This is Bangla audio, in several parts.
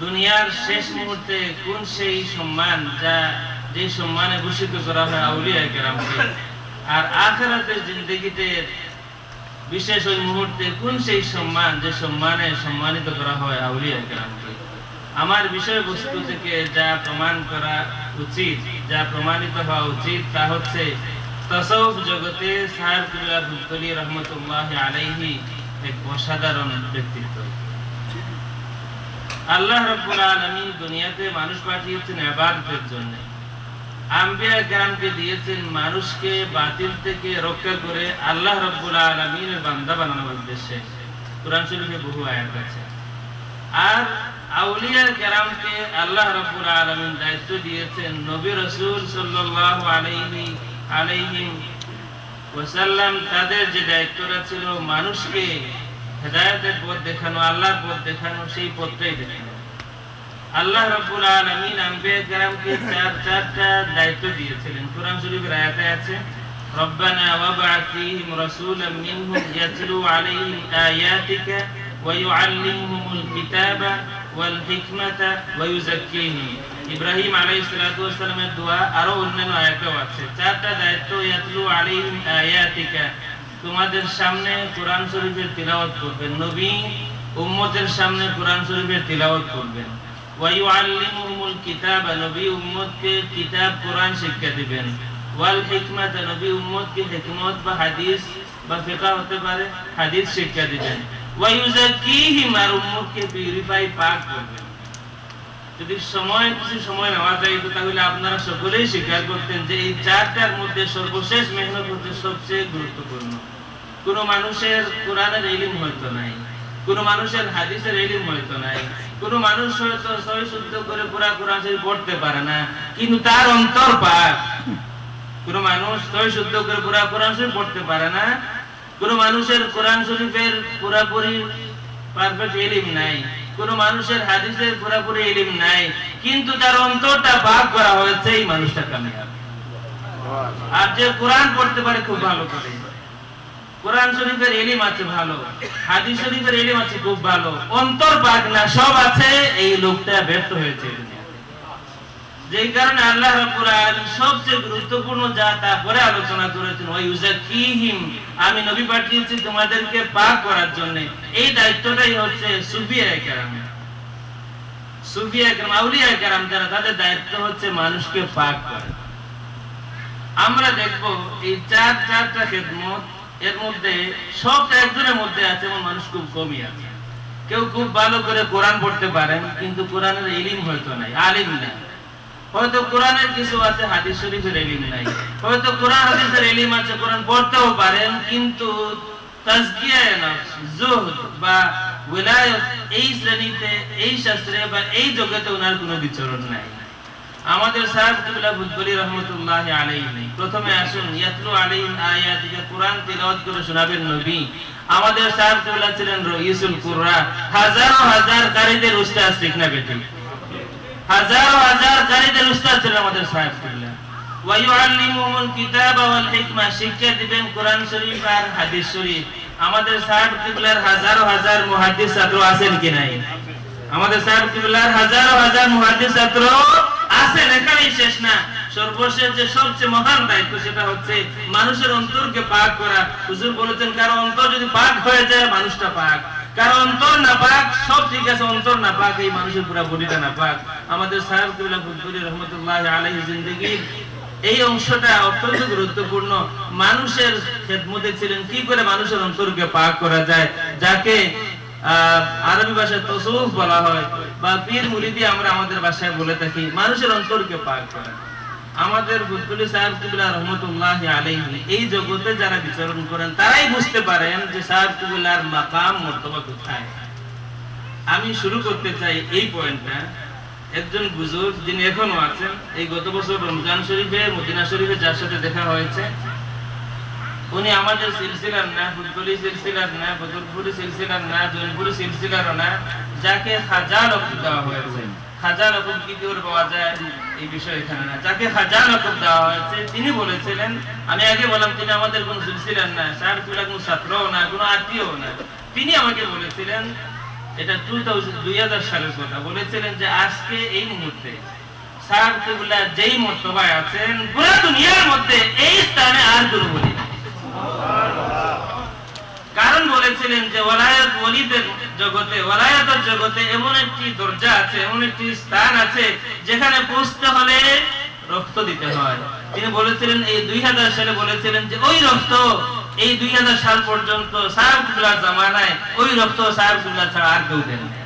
দুনিয়ার শেষ মুহূর্তে কোন সেই সম্মান যে সম্মানে ভূষিত করা হয় আউলিয়া কেরামকে, আর আখিরাতের জিন্দেগিতে বিশেষ ওই মুহূর্তে কোন সেই সম্মান যে সম্মানে সম্মানিত করা হয় আউলিয়া কেরামকে। আমার বিষয়বস্তু থেকে যা প্রমাণ করা উচিত, যা প্রমাণিত হওয়া উচিত, তা হচ্ছে তাসাউফ জগতে সাহেব কিবলা বুলতলি রহমতুল্লাহ আলাইহি এক অসাধারণ ব্যক্তিত্ব। আল্লাহ রাব্বুল আলামিন দুনিয়াতে মানুষ পাঠিয়েছেন ইবাদতের জন্য। আম্বিয়া কেরামকে দিয়েছেন মানুষকে বাতিল থেকে রক্ষা করে আল্লাহ রাব্বুল আলামিনের বান্দা বানানোর উদ্দেশ্যে। কুরআন শরীফে বহু আয়াত আছে। আর আউলিয়া কেরামকে আল্লাহ রাব্বুল আলামিন দায়িত্ব দিয়েছেন নবী রাসূল সাল্লাল্লাহু আলাইহি ওয়াসাল্লাম তাদের যে দায়িত্বটা ছিল মানুষকে হেদায়েতের পথ দেখানো, আল্লাহর পথ দেখানো, সেই পথটাই দেখানো। আল্লাহ রাব্বুল আলামিন আম্বিয়া কেরামকে চারটা দায়িত্ব দিয়েছিলেন। কুরআন শরীফের আয়াতে আছে রব্বানা ওয়াবআথ ফীহিম রাসূলাম মিনহুম ইয়াতলু আলাইহিম আয়াতিকা ওয়া ইউআল্লিমুহুমুল কিতাবা ওয়াল হিকমাতা ওয়া ইউযাক্কিহিম। ইব্রাহিম আলাইহিস সালাতু ওয়াস সালামের দোয়া আরো অন্যান্য আয়াতেও আছে। চারটা দায়িত্ব, ইয়াতলু আলাইহিম আয়াতিকা, তোমাদের সামনে কোরআন শরীফের তিলাওয়াত করবেন, নবী উম্মতের সামনে কোরআন শরীফের তিলাওয়াত করবেন। ওয়া ইউআল্লিমুহুমুল কিতাবা, নবী উম্মতকে কিতাব কোরআন শিক্ষা দিবেন। ওয়াল হিকমাতা, নবী উম্মতকে হিকমত বা হাদিস বা ফিকহ হতে পারে হাদিস শিক্ষা দিবেন। ওয়া ইউযাক্কিহিম, আর উম্মতকে পিউরিফাই পাক করবেন। যদি কিছু সময় নেওয়া যায় তাহলে আপনারা সকলেই স্বীকার করতেন যে এই চারটার মধ্যে সর্বশেষ মেহনত হচ্ছে সবচেয়ে গুরুত্বপূর্ণ। কোন মানুষের কোরআনের ইলম হয়তো নাই, কোন মানুষের হাদিসের ইলম হয়তো নাই, কোন মানুষ হয়তো সহি শুদ্ধ করে পুরা কোরআন শরীফ পড়তে পারে না, কিন্তু তার অন্তর পাক। কোন মানুষ সহি শুদ্ধ করে পুরা কোরআন শরীফ পড়তে পারে না, কোন মানুষের কোরআন শরীফের পুরাপুরি পারফেক্ট ইলম নাই, কোন মানুষের হাদিসের পুরোপুরি ইলম নাই, কিন্তু তার অন্তরটা পাক করা হয়েছে, এই মানুষটা কামিয়াব। আর যে কোরআন পড়তে পারে খুব ভালো করে, কোরআন শরীফের ইলম আছে ভালো, হাদিস শরীফের ইলম আছে খুব ভালো, অন্তর পাক না, সব আছে, এই লোকটা ব্যর্থ হয়েছে। যেই কারণে আল্লাহ রাব্বুল আলামিন সবচেয়ে গুরুত্বপূর্ণ যা তারপরে আলোচনা করেছেন, ওয়া ইউযাক্কিহিম, আমি নবী পাঠিয়েছি তোমাদেরকে পাক করার জন্য। এই দায়িত্বটাই হচ্ছে সুফিয়া কেরাম, আউলিয়া কেরাম যারা, তাদের দায়িত্ব হচ্ছে মানুষকে পাক করা। আমরা দেখব এই চারটা খেদমত, এর মধ্যে সবটা একজনের মধ্যে আছে, এবং মানুষ খুব কমই আছে। কেউ খুব ভালো করে কোরআন পড়তে পারেন, কিন্তু কোরআনের ইলম হয়তো নাই, আলিম নাই। হয়তো কোরআনের কিছু আছে, হাদিস শরীফের ইলম নাই। হয়তো কোরআন হাদিসের ইলম আছে, কোরআন পড়তেও পারেন, কিন্তু তাজকিয়ায়ে নফস, যুহদ বা ওয়ালায়াত, এই শ্রেণীতে, এই শাস্ত্রে বা এই জগতে ওনার কোনো বিচরণ নাই। আমাদের সাহেব কিবলা বুলতলি রহমতুল্লাহ আলাইহি প্রথমে আসুন, ইয়াতলু আলাইহিম আয়াতিকা, কোরআন তিলাওয়াত করে শোনাবেন নবী। আমাদের সাহেব কিবলা ছিলেন রাইসুল কুররা, হাজার কারীদের উস্তাদ, ঠিক না বেটি? হাজার কারীদের উস্তাদ ছিলেন আমাদের সাহেব কিবলা। ওয়া ইউআল্লিমুহুমুল কিতাবা ওয়াল হিকমা, শিক্ষা দিবেন কোরআন শরীফ আর হাদিস শরীফ। আমাদের সাহেব কিবলার হাজার মুহাদ্দিস ছাত্র আছেন কি নাই? আমাদের সাহেব কিবলার হাজার মুহাদ্দিস ছাত্র আছেন, এখানেই শেষ না। সর্বশেষ যে সবচেয়ে মহান দায়িত্ব, সেটা হচ্ছে মানুষের অন্তরকে পাক করা। হুজুর বলেছেন, কারো অন্তর যদি পাক হয়ে যায়, মানুষটা পাক। কারো অন্তর না পাক, সব ঠিক আছে, অন্তর না পাক, এই মানুষের পুরো বডিটা না পাক। আমাদের সাহেব কিবলা বুলতলি রহমতুল্লাহ আলাইহি জিন্দেগীর এই অংশটা অত্যন্ত গুরুত্বপূর্ণ। মানুষের খেদমতে ছিলেন কি করে মানুষের অন্তরকে পাক করা যায়, যাকে আরবি ভাষায় তাসাউফ বলা হয়, বা পীর মুরিদি আমরা আমাদের ভাষায় বলে থাকি, মানুষের অন্তরকে পাক করা। আমাদের বুলতলি সাহেব কিবলা রহমতুল্লাহ আলাইহি এই জগতে যারা বিচরণ করেন, তারাই বুঝতে পারেন যে সাহেব কিবলার মাকাম মর্তবা কোথায়। আমি শুরু করতে চাই এই পয়েন্টটা। একজন বুজুর্গ যিনি এখনো আছেন, এই গত বছর রমজান শরীফে মদিনা শরীফে যার সাথে দেখা হয়েছে, উনি আমাদের সিলসিলার না, বুলতলি সিলসিলার না, বদরপুরি সিলসিলার না, জয়পুরি সিলসিলারও না, যাকে খাজা লকব দেওয়া হয়েছে। খাজা লকব কি করে পাওয়া যায় এই বিষয় এখানে না, যাকে খাজা লকব দেওয়া হয়েছে, তিনি বলেছিলেন, আমি আগে বললাম তিনি আমাদের কোন সিলসিলার না, সাহেব কিবলার কোন ছাত্রও না, কোন আত্মীয়ও না। তিনি আমাকে বলেছিলেন এটা 2000 সালের কথা। বলেছিলেন যে আজকে এই মুহূর্তে সাহেব কিবলা যেই মর্তবায় আছেন পুরো দুনিয়ার মধ্যে এই স্থানে আর কোনো বলি নেই। কারণ বলেছিলেন যে ওলায়াত ওলিদের জগতে, ওলায়াতের জগতে এমন একটি দরজা আছে, এমন একটি স্থান আছে যেখানে পৌঁছতে হলে রক্ত দিতে হয়। তিনি বলেছিলেন এই 2000 সালে বলেছিলেন যে ওই রক্ত এই 2000 সাল পর্যন্ত সাহেব কিবলার জামানায় ওই রক্ত সাহেব কিবলা ছাড়া আর কেউ দেন না।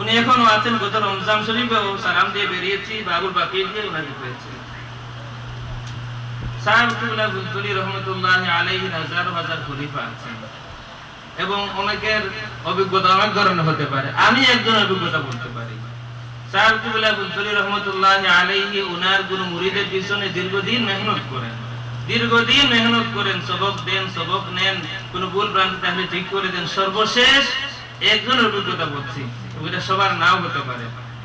উনি এখনো আছেন। গত রমজান শরীফে সালাম দিয়ে বেরিয়েছি, বাবুল বাকির দিয়ে উনাকে পেয়েছি। সাহেব কিবলা বুলতুলি রহমতুল্লাহ আলাইহি হাজার হাজার খলিফা আছেন এবং অনেকের অভিজ্ঞতা অনেক ধরনের হতে পারে। আমি একজন অভিজ্ঞতা বলতে পারি। সাহেব কিবলা বুলতুলি রহমতুল্লাহ আলাইহি উনার গুরু মুরিদের পিছনে দীর্ঘদিন মেহনত করেন, সবক দেন, সবক নেন, কোন ভুল ভ্রান্তি থাকলে ঠিক করে দেন। সর্বশেষ একজন অভিজ্ঞতা বলছি, এটা সবার নাও হতে পারে।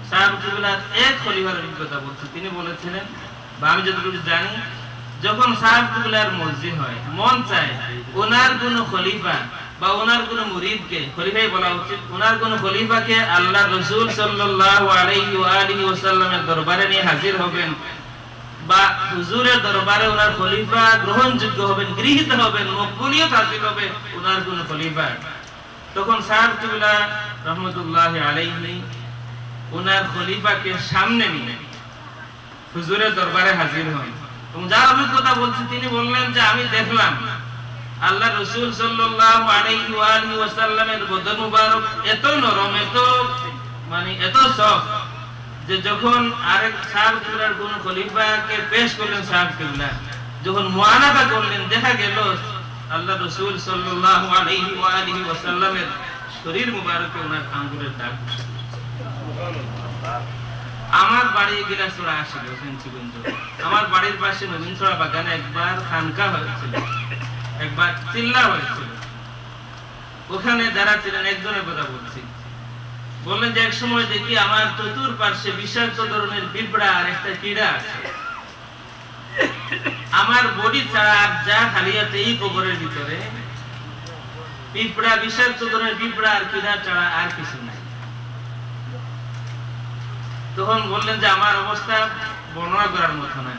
সাহেব কিবলার এক খলিফার অভিজ্ঞতা বলছি। তিনি বলেছিলেন, বা আমি যতটুকু জানি, যখন সাহেব কিবলার মর্জি হয়, মন চায় ওনার কোন খলিফা বা ওনার কোন মুরিদকে, খলিফাই বলা উচিত, ওনার কোন খলিফাকে আল্লাহ রাসূল সাল্লাল্লাহু আলাইহি ওয়া আলিহি ওয়াসাল্লামের দরবারে নিয়ে হাজির হবেন বা হুজুরের দরবারে ওনার খলিফা গ্রহণযোগ্য হবেন, গৃহীত হবেন, মকবুলিয়ত হাসিল হবে ওনার কোন খলিফা, তখন সাহেব কিবলা রহমতুল্লাহ আলাইহি ওনার খলিফাকে সামনে নিয়ে হুজুরের দরবারে হাজির হন। এবং যার অভিজ্ঞতা বলছি তিনি বললেন যে আমি দেখলাম আল্লাহ রাসূল সাল্লাল্লাহু আলাইহি ওয়া আলিহি ওয়াসাল্লামের বদন মুবারক এত নরম, এত সফট যে যখন আরেক সাহেব কিবলার কোন খলিফাকে পেশ করলেন, সাহেব কিবলা যখন মুআনাবা করলেন, দেখা গেল আল্লাহ রাসূল সাল্লাল্লাহু আলাইহি ওয়া আলিহি ওয়াসাল্লামের শরীর মুবারকে ওনার আঙ্গুলের দাগ। আমার বাড়ি গিলাসড়া আসলে ফেন্সিগঞ্জ, আমার বাড়ির পাশে নবীনছড়া বাগানে একবার খানকা হয়েছিল, একবার চিল্লা হয়েছিল। ওখানে যারা ছিলেন একজনের কথা বলছি, বললেন যে এক সময় দেখি আমার চতুর্পার্শ্বে বিষাক্ত ধরনের পিঁপড়া আর একটা কীড়া আছে। আমার বডি ছাড়া যা খালি আছে এই কবরের ভিতরে পিঁপড়া, বিষাক্ত ধরনের পিঁপড়া আর কীড়া ছাড়া আর কিছু নাই। তখন বললেন যে আমার অবস্থা বর্ণনা করার মতো না।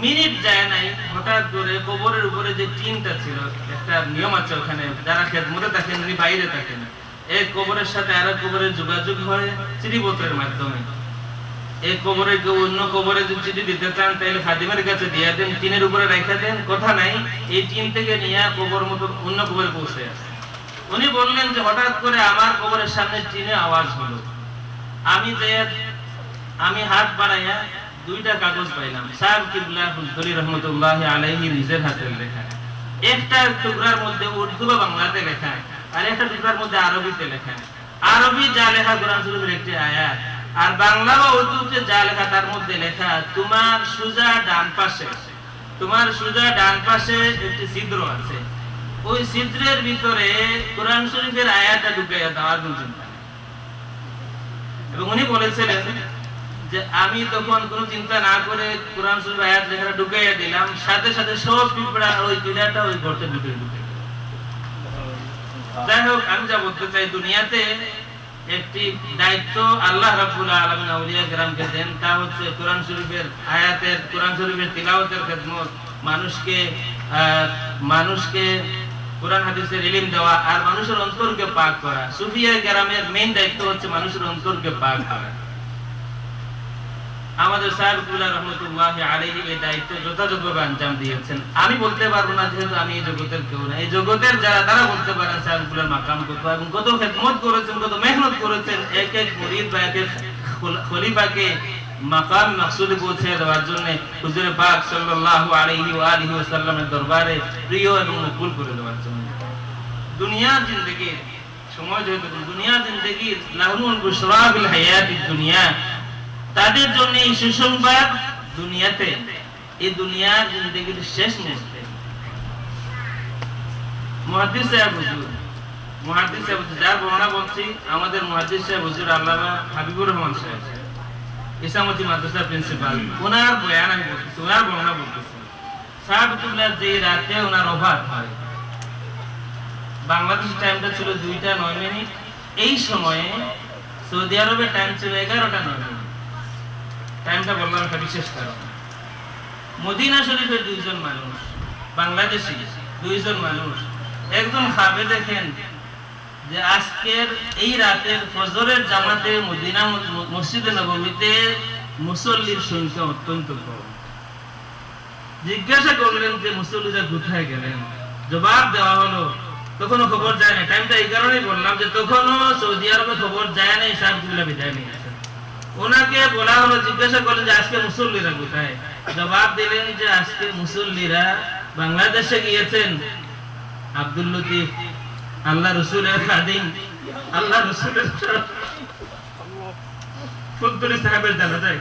মিনিট যায় নাই, হঠাৎ করে কবরের উপরে যে টিনটা ছিল, একটা নিয়ম আছে ওখানে, যারা খেদমতে থাকেন উনি বাইরে থাকেন, এক কবরের সাথে আরেক কবরের যোগাযোগ হয় চিঠিপত্রের মাধ্যমে। এক কবরে কেউ অন্য কবরে যদি চিঠি দিতে চান তাহলে খাদিমের কাছে দিয়ে দেন, টিনের উপরে রেখে দেন, কথা নাই, এই টিন থেকে নিয়ে কবর মতো অন্য কবরে পৌঁছে আসে। উনি বললেন যে হঠাৎ করে আমার কবরের সামনে টিনে আওয়াজ হলো। আমি হাত বাড়াইয়া দুইটা কাগজ পাইলাম, সাহেব কিবলা বুলতুলি রহমতুল্লাহ আলাইহি নিজের হাতের লেখা। একটা টুকরার মধ্যে উর্দু বা বাংলাতে লেখা, আর একটা টুকরার মধ্যে আরবিতে লেখা। আরবি যা লেখা কোরআন শরীফের একটি আয়াত, আর বাংলা বা উর্দুতে যা লেখা তার মধ্যে লেখা তোমার সোজা ডান পাশে একটি ছিদ্র আছে, ওই ছিদ্রের ভিতরে কোরআন শরীফের আয়াতটা ঢুকাইয়া দেওয়ার জন্য। এবং উনি বলেছিলেন যে আমি তখন কোনো চিন্তা না করে কোরআন শরীফ আয়াত লেখাটা ঢুকাইয়া দিলাম, সাথে সাথে সব পিঁপড়া ওই কীড়াটা ওই গর্তে ঢুকে। যাই হোক, আমি যা বলতে চাই, দুনিয়াতে একটি দায়িত্ব আল্লাহ রাব্বুল আলামিন আউলিয়া কেরামকে দেন, তা হচ্ছে কোরআন শরীফের আয়াতের, কোরআন শরীফের তিলাওয়াতের খেদমত, মানুষকে কোরআন হাদিসের ইলম দেওয়া আর মানুষের অন্তরকে পাক করা। সুফিয়া কেরামের মেইন দায়িত্ব হচ্ছে মানুষের অন্তরকে পাক করা। আমাদের সাহেব কিবলা রহমতুল্লাহ আলাইহি এই দায়িত্ব যথাযথভাবে আঞ্জাম দিয়েছেন। আমি বলতে পারবো না, যেহেতু আমি এই জগতের কেউ না। এই জগতের যারা, তারা বলতে পারেন সাহেব কিবলার মাকাম কত এবং কত খেদমত করেছেন, কত মেহনত করেছেন এক এক মুরিদ বা এক এক খলিফাকে মাকাম মাকসুদে পৌঁছে দেওয়ার জন্য হুজুর পাক সাল্লাল্লাহু আলাইহি ওয়া আলিহি ওয়াসাল্লামের দরবারে প্রিয় এবং মকবুল করে দেওয়ার জন্য। দুনিয়ার জিন্দেগি সময়, যেহেতু দুনিয়ার জিন্দেগি লাহুল বুশরা ফিল হায়াতিদ দুনিয়া, তাদের জন্য এই সুসংবাদ দুনিয়াতে, এই দুনিয়ার জিন্দেগির শেষ মুহূর্তে। মুহাদ্দিস সাহেব হুজুর, যার বর্ণনা বলছি, আমাদের মুহাদ্দিস সাহেব হুজুর আল্লামা হাবিবুর রহমান সাহেব, ইসামতি মাদ্রাসার প্রিন্সিপাল, ওনার বয়ান আমি বলতেছি, ওনার বর্ণনা বলতেছি। সাহেব কিবলার যে রাতে ওনার অভাব হয়, বাংলাদেশ টাইমটা ছিল 2টা 9 মিনিট, এই সময়ে সৌদি আরবে টাইম ছিল 11টা 9। টাইমটা বললাম একটা বিশেষ কারণ। মদিনা শরীফের 2 জন মানুষ, বাংলাদেশি 2 জন মানুষ, একজন খাবে দেখেন যে আজকের এই রাতের ফজরের জামাতে মদিনা মসজিদে নববীতে মুসল্লির সংখ্যা অত্যন্ত কম। জিজ্ঞাসা করলেন যে মুসল্লিরা কোথায় গেলেন? জবাব দেওয়া হলো তখনও খবর যায় না। টাইমটা এই কারণেই বললাম যে তখনও সৌদি আরবে খবর যায় না, সাহেবগুলা বিদায় নিয়ে গেছে। ওনাকে বলা হলো, জিজ্ঞাসা করলেন যে আজকে মুসল্লিরা কোথায়? জবাব দিলেন যে আজকে মুসল্লিরা বাংলাদেশে গিয়েছেন। আব্দুল লতিফ আল্লাহ রসুলের খাদিম, আল্লাহ রসুলের ফুলতুলি সাহেবের জানা যায়